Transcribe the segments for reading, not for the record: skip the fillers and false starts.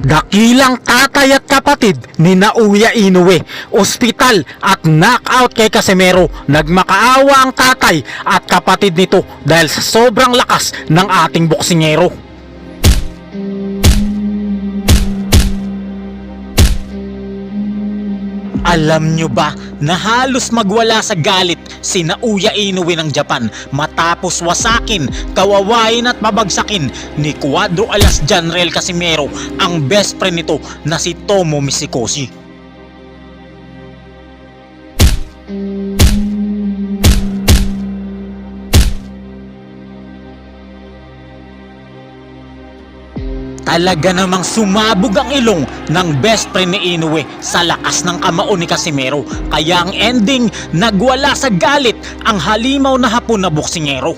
Dakilang tatay at kapatid ni Naoya Inoue, ospital at knockout kay Casimero. Nagmakaawa ang tatay at kapatid nito dahil sa sobrang lakas ng ating boksingero. Alam nyo ba na halos magwala sa galit si Naoya Inoue ng Japan matapos wasakin, kawawain at mabagsakin ni Cuadro Alas Janriel Casimero ang best friend nito na si Tomo Mishikoshi. Talaga namang sumabog ang ilong ng best friend ni Inoue sa lakas ng kamao ni Casimero. Kaya ang ending, nagwala sa galit ang halimaw na hapon na boksingero.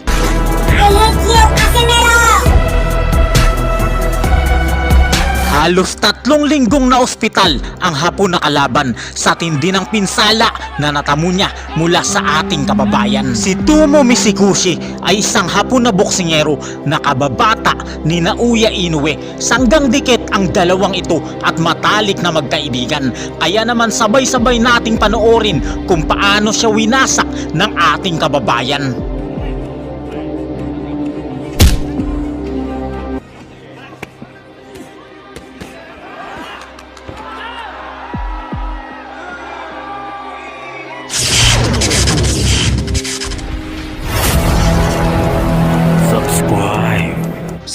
Halos 3 linggong na ospital ang hapon na kalaban sa tindi ng pinsala na natamo niya mula sa ating kababayan. Si Tomo Mishikoshi ay isang hapon na boksingero na kababata ni Naoya Inoue. Sanggang dikit ang dalawang ito at matalik na magkaibigan. Kaya naman sabay-sabay nating panoorin kung paano siya winasak ng ating kababayan.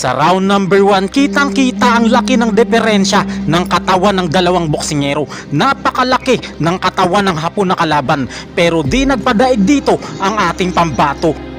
Sa round number 1, kitang-kita ang laki ng diferensya ng katawan ng dalawang boksingero. Napakalaki ng katawan ng hapon na kalaban, pero di nagpadaig dito ang ating pambato.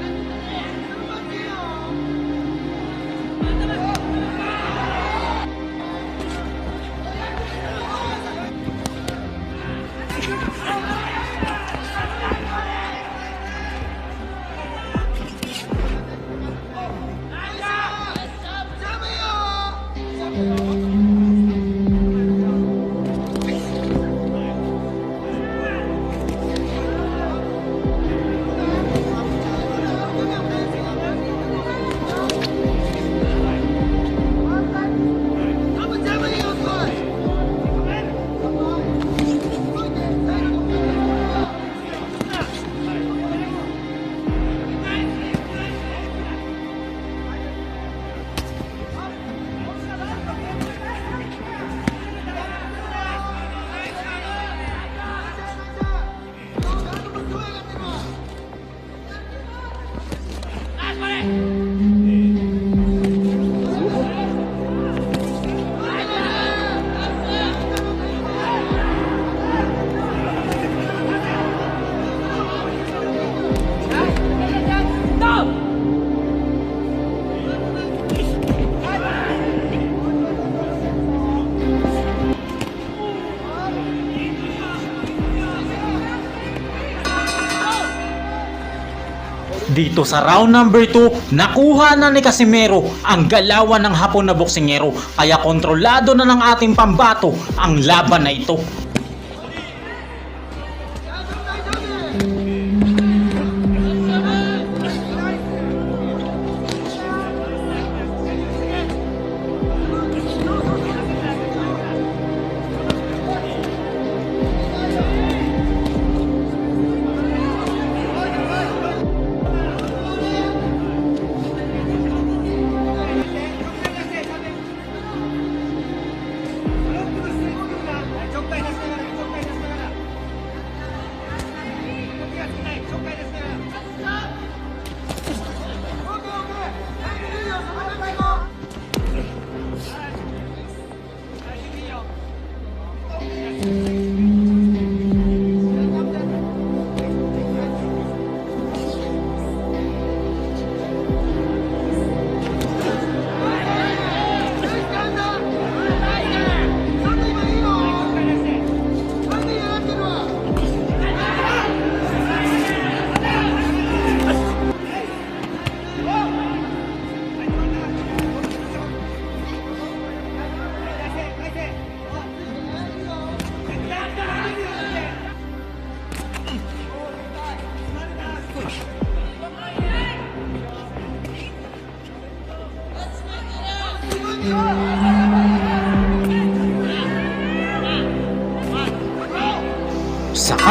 Dito sa round number 2, nakuha na ni Casimero ang galawan ng hapon na boksingero, kaya kontrolado na ng ating pambato ang laban na ito.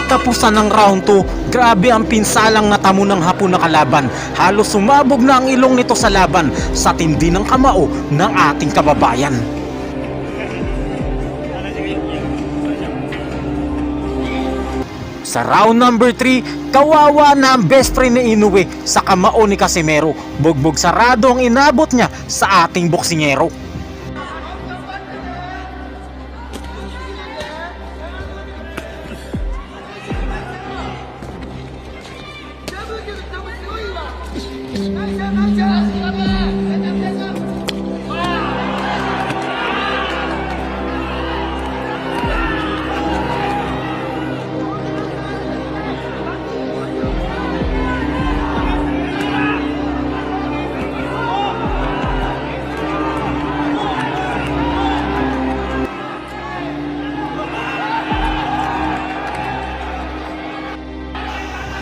katapusan ng round 2, grabe ang pinsalang natamo ng Hapon na kalaban. Halos sumabog na ang ilong nito sa laban sa tindi ng kamao ng ating kababayan. Sa round number 3, kawawa na ang best friend ni Inoue sa kamao ni Casimero. Bugbog sarado ang inabot niya sa ating boksingero.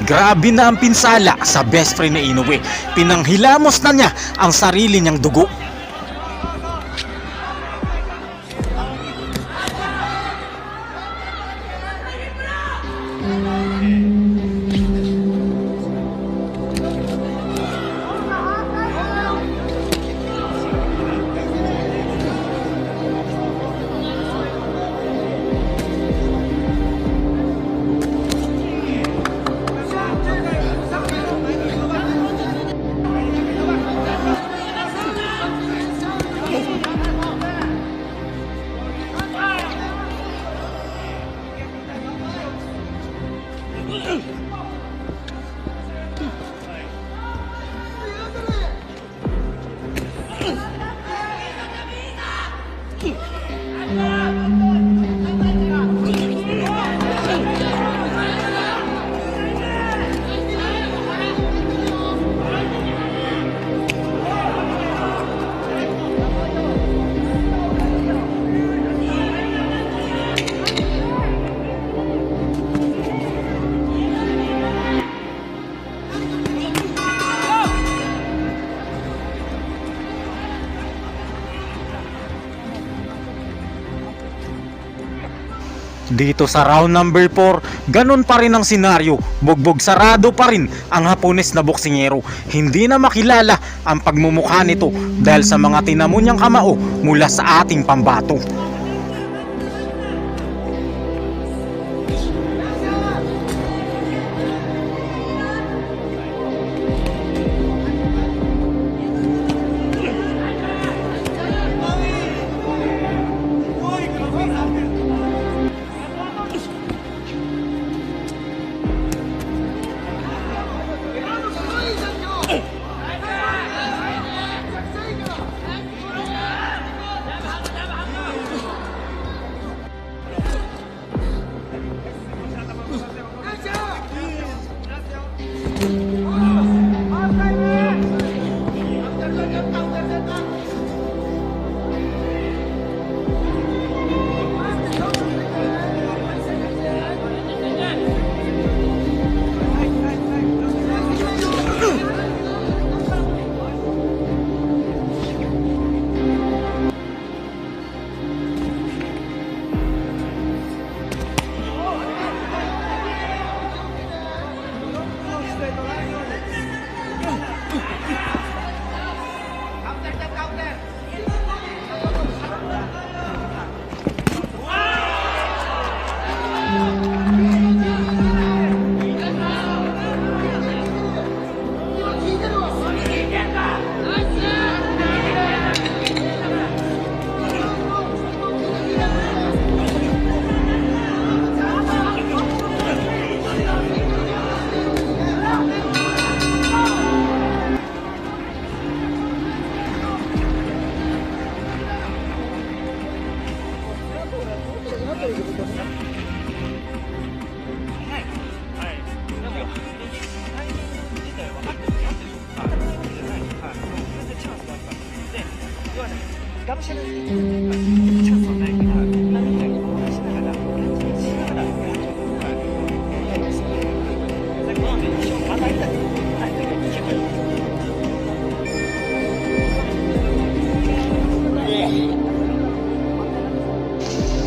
Grabe na ang pinsala sa best friend ni Inoue. Pinanghilamos na niya ang sarili niyang dugo. Dito sa round number 4, ganun pa rin ang senaryo. Bugbog sarado pa rin ang Hapones na boksingero. Hindi na makilala ang pagmumukha nito dahil sa mga tinamo niyang kamao mula sa ating pambato.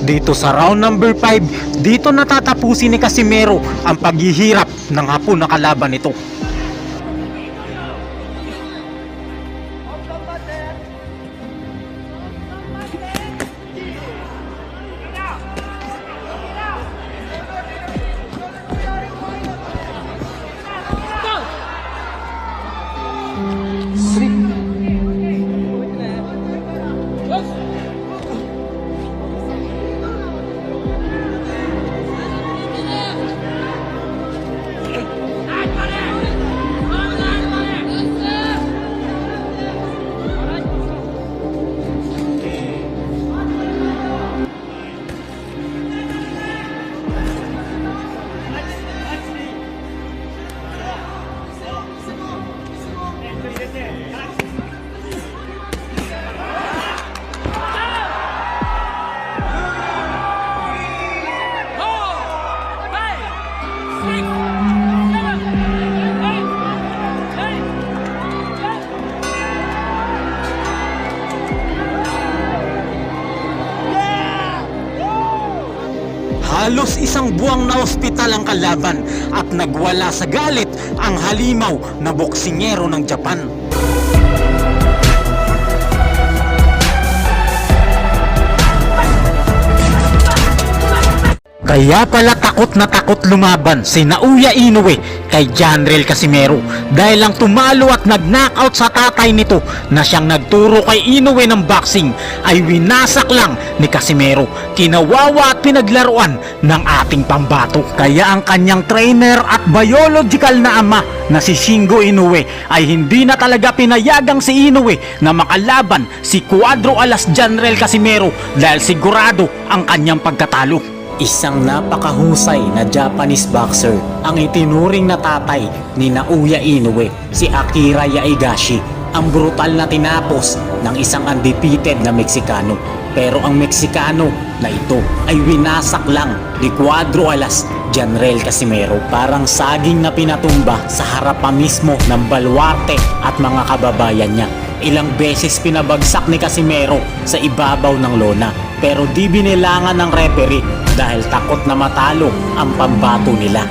Dito sa round number 5, dito natatapusin ni Casimero ang paghihirap ng hapon na kalaban nito. Halos isang buwang na ospital ang kalaban at nagwala sa galit ang halimaw na boksingero ng Japan. Kaya pala takot na takot lumaban si Naoya Inoue kay Janriel Casimero dahil lang tumalo at nag-knockout sa tatay nito na siyang nagturo kay Inoue ng boxing ay winasak lang ni Casimero, kinawawa at pinaglaruan ng ating pambato. Kaya ang kanyang trainer at biological na ama na si Shingo Inoue ay hindi na talaga pinayagang si Inoue na makalaban si Cuadro Alas Janriel Casimero dahil sigurado ang kanyang pagkatalo. Isang napakahusay na Japanese boxer ang itinuring na tatay ni Naoya Inoue, si Akira Yaigashi, ang brutal na tinapos ng isang undefeated na Meksikano. Pero ang Meksikano na ito ay winasak lang ni Cuadro Alas Janriel Casimero, parang saging na pinatumba sa harapan mismo ng baluarte at mga kababayan niya. Ilang beses pinabagsak ni Casimero sa ibabaw ng lona pero di binilangan ng referee dahil takot na matalo ang pambato nila.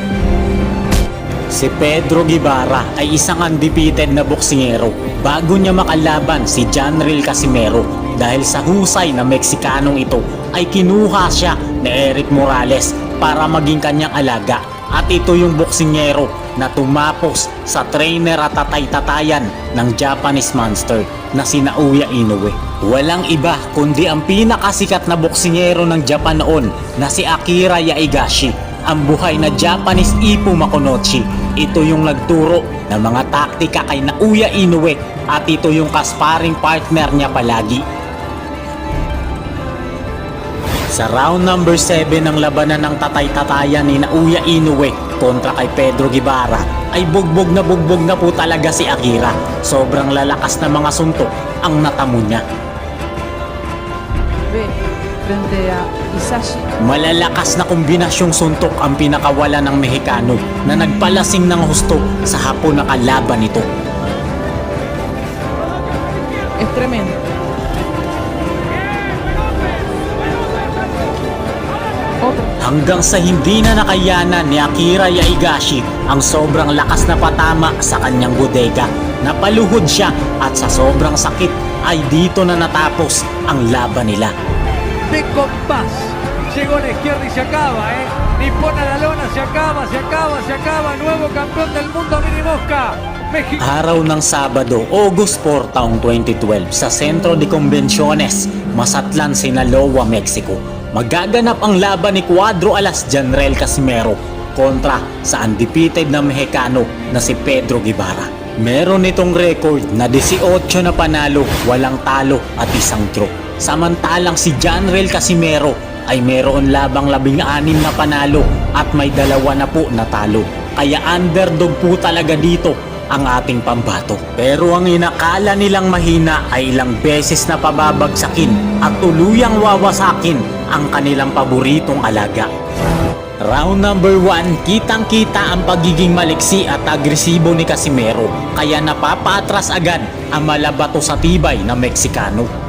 Si Pedro Guevara ay isang undefeated na boksingero bago niya makalaban si Janriel Casimero dahil sa husay na Meksikanong ito ay kinuha siya ni Eric Morales para maging kanyang alaga. At ito yung boksingero na tumapos sa trainer at tatay-tatayan ng Japanese monster na si Naoya Inoue. Walang iba kundi ang pinakasikat na boksingero ng Japan noon na si Akira Yaigashi, ang buhay na Japanese Ippo Makunouchi. Ito yung nagturo ng mga taktika kay Naoya Inoue at ito yung kasparing partner niya palagi. Sa round number 7 ng labanan ng tatay-tatayan ni Naoya Inoue kontra kay Pedro Guevara ay bugbog na po talaga si Akira. Sobrang lalakas na mga suntok ang natamo niya. Frente a Isashi. Malalakas na kombinasyong suntok ang pinakawala ng Mexicano na nagpalasing ng husto sa hapon na kalaban nito. Es tremendo. Hanggang sa hindi na nakayanan ni Akira Yaigashi ang sobrang lakas na patama sa kanyang bodega. Napaluhod siya at sa sobrang sakit ay dito na natapos ang laban nila. De compás, llegó a la izquierda y se acaba, Nippon a la lona, se acaba, nuevo campeón del mundo Mini Mosca. Araw ng Sabado, August 4, taong 2012 sa Centro de Convenciones, Mazatlan, Sinaloa, Mexico. Magaganap ang laban ni Cuadro Alas Janriel Casimero kontra sa undefeated na Mexicano na si Pedro Guevara. Meron itong record na 18 na panalo, walang talo at isang draw. Samantalang si Janriel Casimero ay meron labang 16 na panalo at may 2 na po na talo. Kaya underdog po talaga dito ang ating pambato. Pero ang inakala nilang mahina ay ilang beses na pababagsakin at tuluyang wawasakin ang kanilang paboritong alaga. Round number 1, kitang-kita ang pagiging maliksi at agresibo ni Casimero, kaya napapaatras agad ang malabato sa tibay na Meksikano.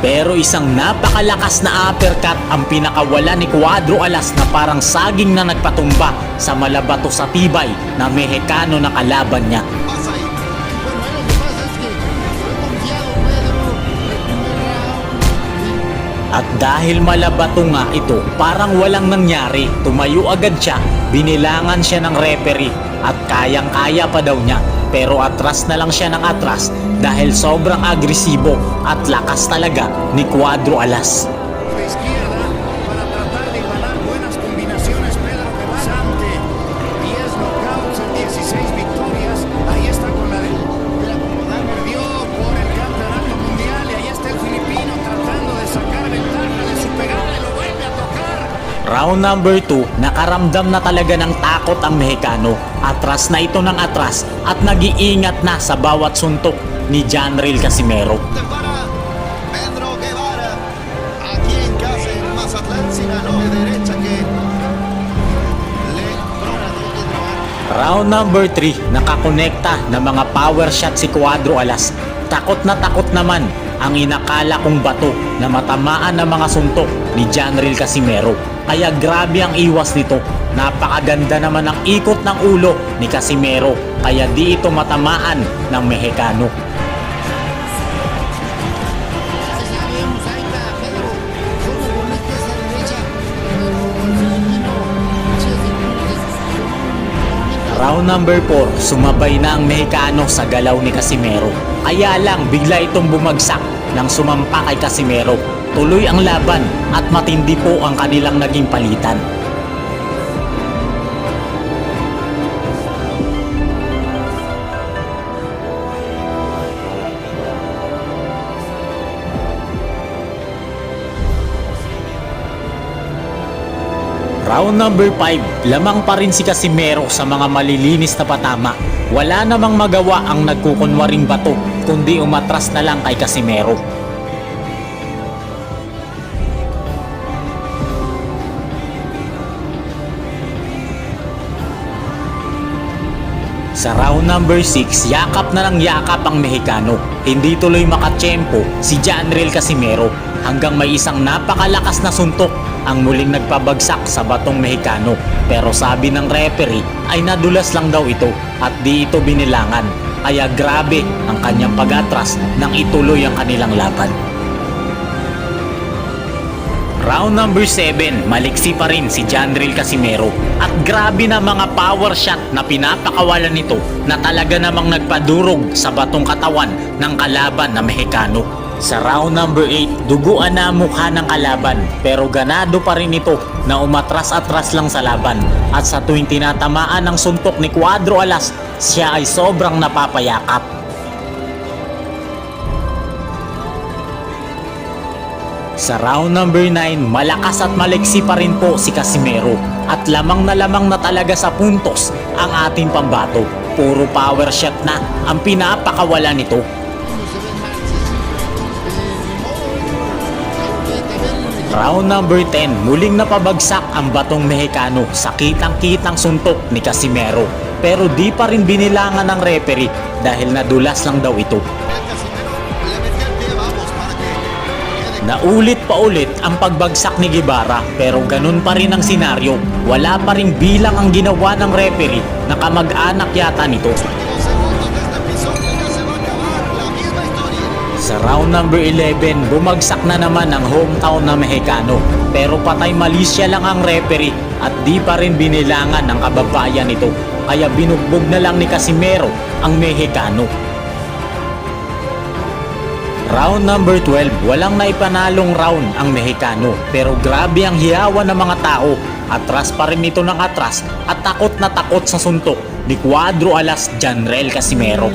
Pero isang napakalakas na uppercut ang pinakawala ni Cuadro Alas na parang saging na nagpatumba sa malabato sa tibay na Mexicano na kalaban niya. Pasa ahí. Bueno, ahí lo que pasa es que fue confiado Pedro el primer round. At dahil malabato nga ito, parang walang nangyari. Tumayo agad siya, binilangan siya ng referee at kayang-kaya pa daw niya. Pero atras na lang siya ng atras dahil sobrang agresibo at lakas talaga ni Cuadro Alas. De izquierda para tratar de ganar buenas combinaciones. Pedro que va ante 10 knockouts en 16 victorias. Ahí está con la del acomodar, perdió por el campeonato mundial y ahí está el filipino tratando de sacar ventaja de su pegada y lo vuelve a tocar. Round number 2, nakaramdam na talaga ng takot ang Mexicano. Atras na ito ng atras at nag-iingat na sa bawat suntok ni Janril Casimero. Para Pedro Guevara, aquí en casa en Mazatlán, Sinaloa, de derecha que le trona donde trabajar. Round number 3, nakakonekta na mga power shot si Cuadro Alas. Takot naman ang inakala kong bato na matamaan ng mga suntok ni Janril Casimero. Kaya grabe ang iwas nito. Napakaganda naman ang ikot ng ulo ni Casimero kaya di ito matamaan ng Mexicano. Ya vemos, ahí está Pedro, solo bonito esa derecha, pero el filipino Round number 4, sumabay na ang Mexicano sa galaw ni Casimero. Kaya lang bigla itong bumagsak nang sumampa kay Casimero. Tuloy ang laban at matindi po ang kanilang naging palitan. Round number 5, lamang pa rin si Casimero sa mga malilinis na patama. Wala namang magawa ang nagkukunwaring bato, kundi umatras na lang kay Casimero. Sa round number 6, yakap na ng yakap ang Mexicano. Hindi tuloy makatsyempo si Janril Casimero hanggang may isang napakalakas na suntok ang muling nagpabagsak sa batong Mexicano. Pero sabi ng referee ay nadulas lang daw ito at di ito binilangan. Kaya grabe ang kanyang pag-atras nang ituloy ang kanilang laban. Round number 7, maliksi pa rin si Janril Casimero at grabe na mga power shot na pinapakawalan nito na talaga namang nagpadurog sa batong katawan ng kalaban na Mexicano. Sa round number 8, duguan na ang mukha ng kalaban pero ganado pa rin ito na umatras-atras lang sa laban at sa tuwing tinatamaan ng suntok ni Cuadro Alas, siya ay sobrang napapayakap. Sa round number 9, malakas at maliksi pa rin po si Casimero at lamang na talaga sa puntos ang ating pambato. Puro power shot na ang pinapakawala nito. Round number 10, muling napabagsak ang batong Mexicano sa kitang-kitang suntok ni Casimero. Pero di pa rin binilangan ng referee dahil nadulas lang daw ito. Naulit pa ulit ang pagbagsak ni Guevara pero ganun pa rin ang senaryo. Wala pa rin bilang ang ginawa ng referee na kamag-anak yata nito. Sa round number 11, bumagsak na naman ang hometown na Mexicano pero patay malisya lang ang referee at di pa rin binilangan ng kababayan nito. Kaya binugbog na lang ni Casimero ang Mexicano. Round number 12, walang naipanalong round ang Mexicano pero grabe ang hiyawan ng mga tao. Atras pa rin ito ng atras at takot na takot sa suntok ni Cuadro Alas Janril Casimero.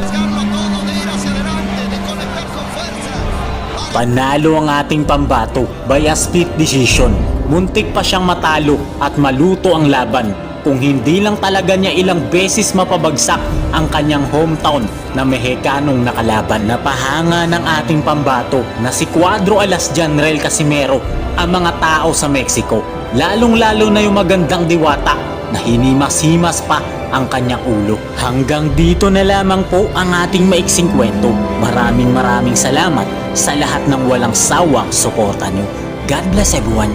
Panalo ang ating pambato by a split decision. Muntik pa siyang matalo at maluto ang laban kung hindi lang talaga niya ilang beses mapabagsak ang kanyang hometown na Mexicanong nakalaban. Napahanga ng ating pambato na si Cuadro Alas Janril Casimero ang mga tao sa Mexico, lalong-lalo na yung magandang diwata na hinimas-himas pa ang kanyang ulo. Hanggang dito na lamang po ang ating maiksing kwento. Maraming salamat sa lahat ng walang sawang suporta nyo. God bless everyone.